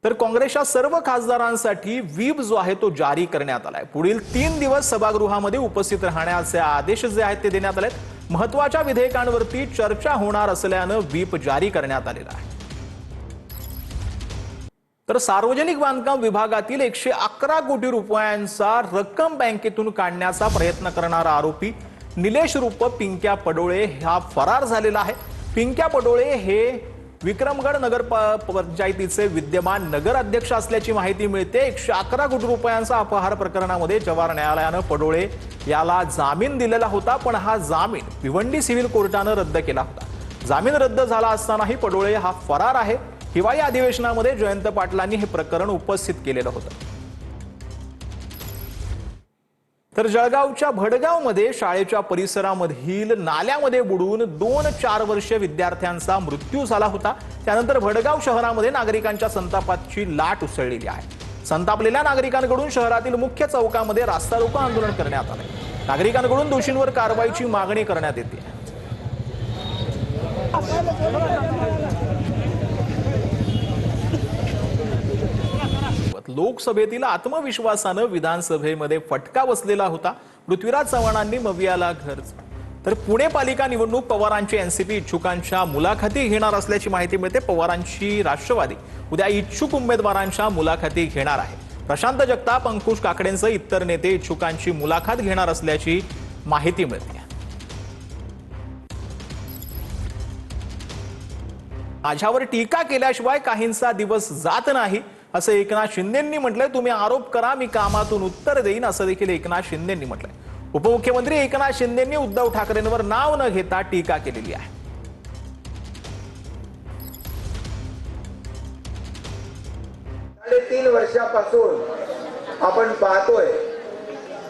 तर काँग्रेसच्या सर्व खासदारांसाठी व्हीप जो आहे तो जारी करण्यात आलाय। पुढील 3 दिवस सभागृहामध्ये उपस्थित राहण्याचे आदेश जे आहेत ते देण्यात आलेत। महत्त्वाच्या विधेयकांवरती चर्चा होणार असल्याने व्हीप जारी करण्यात आलेला आहे। तर सार्वजनिक बांधकाम विभागातील 111 कोटी रुपयांचा रक्कम बँकेतून काढण्याचा प्रयत्न करणारा आरोपी निलेश रूप पिंक्या पडोळे हा फरार झालेला आहे। पिंक्या पडोळे हे विक्रमगड नगर पंचायतीचे विद्यमान नगर अध्यक्ष असल्याची माहिती मिळते। 111 कोटी रुपयांचा अपहार प्रकरणामध्ये जव्हार न्यायालयाने पडोळे याला जामीन दिलेला होता, पण हा जामीन भिवंडी सिव्हिल कोर्टाने रद्द केला होता। जामीन रद्द झाला असतानाही पडोळे हा फरार आहे। हिवाळी अधिवेशनामध्ये जयंत पाटलांनी हे प्रकरण उपस्थित केलेलं होतं। तर जळगावच्या भडगावमध्ये शाळेच्या परिसरामधील नाल्यामध्ये बुडून 2-4 वर्षीय विद्यार्थ्यांचा मृत्यू झाला होता। त्यानंतर भडगाव शहरामध्ये नागरिकांच्या संतापाची लाट उसळलेली आहे। संतापलेल्या नागरिकांकडून शहरातील मुख्य चौकामध्ये रास्ता रोको आंदोलन करण्यात आले। नागरिकांकडून दोषींवर कारवाईची मागणी करण्यात येते। लोकसभेतील आत्मविश्वासाने विधानसभेमध्ये फटका बसलेला होता। पृथ्वीराज चव्हाणांनी मवियाला घर। तर पुणे पालिका निवडणूक पवारांची एनसीपी इच्छुकांच्या मुलाखती घेणार असल्याची माहिती मिळते। पवारांची राष्ट्रवादी उद्या इच्छुक उमेदवारांच्या मुलाखती घेणार आहे। प्रशांत जगताप, अंकुश काकडेंसह इतर नेते इच्छुकांची मुलाखत घेणार असल्याची माहिती मिळते। माझ्यावर टीका केल्याशिवाय काहींचा दिवस जात नाही असं एकनाथ शिंदेंनी म्हटलंय। तुम्ही आरोप करा, मी कामातून उत्तर देईन असं देखील एकनाथ शिंदेंनी म्हटलंय। उपमुख्यमंत्री एकनाथ शिंदेंनी उद्धव ठाकरेंवर नाव न घेता टीका केलेली आहे। 3 वर्षापासून आपण पाहतोय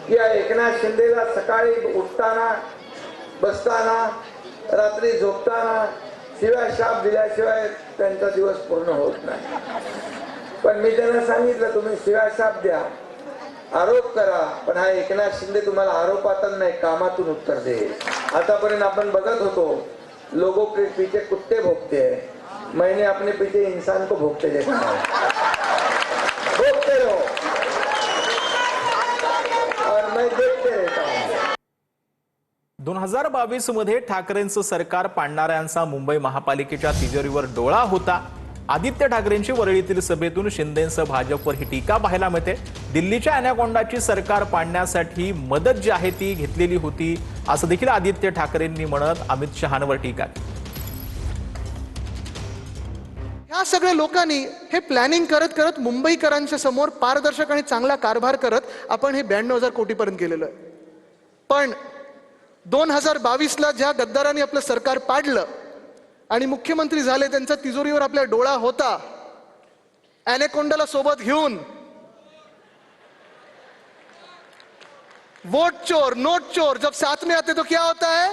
की एकनाथ शिंदेला सकाळी उठताना, बसताना, रात्री झोपताना शिवाय शाप दिल्याशिवाय त्यांचा दिवस पूर्ण होत नाही। पण मी त्यांना सांगितलं, तुम्ही शिवाय शाप द्या, आरोप करा, पण हा एकनाथ शिंदे तुम्हाला आरोपातून नाही कामातून उत्तर दे। आतापर्यंत आपण बघत होतो, लोगों के पीछे कुत्ते भोगते हैं, मैंने अपने पीछे इंसान को भोगते देखा है। भोगते रहो और मैं देखते रहता हूं। 2022 मध्ये ठाकरेंचं सरकार पाडणाऱ्यांचा मुंबई महापालिकेच्या तिजोरीवर डोळा होता। आदित्य ठाकरेंची वरळीतील सभेतून शिंदेंसह भाजपवर ही टीका पाहायला मिळते। दिल्लीच्या अॅनाकोंडाची सरकार पाडण्यासाठी मदत जी आहे ती घेतलेली होती असं देखील आदित्य ठाकरेंनी म्हणत अमित शहांवर टीका केली। या सगळ्या लोकांनी हे प्लॅनिंग करत करत मुंबईकरांच्या समोर पारदर्शक आणि चांगला कारभार करत आपण हे 92,000 कोटीपर्यंत गेलेलो आहे। पण 2022ला ज्या गद्दारांनी आपलं सरकार पाडलं आणि मुख्यमंत्री झाले, त्यांचा तिजोरीवर आपल्या डोळा होता, अॅनाकोंडाला सोबत घेऊन वोट चोर, नोट चोर जब साथ में आते तो क्या होता है?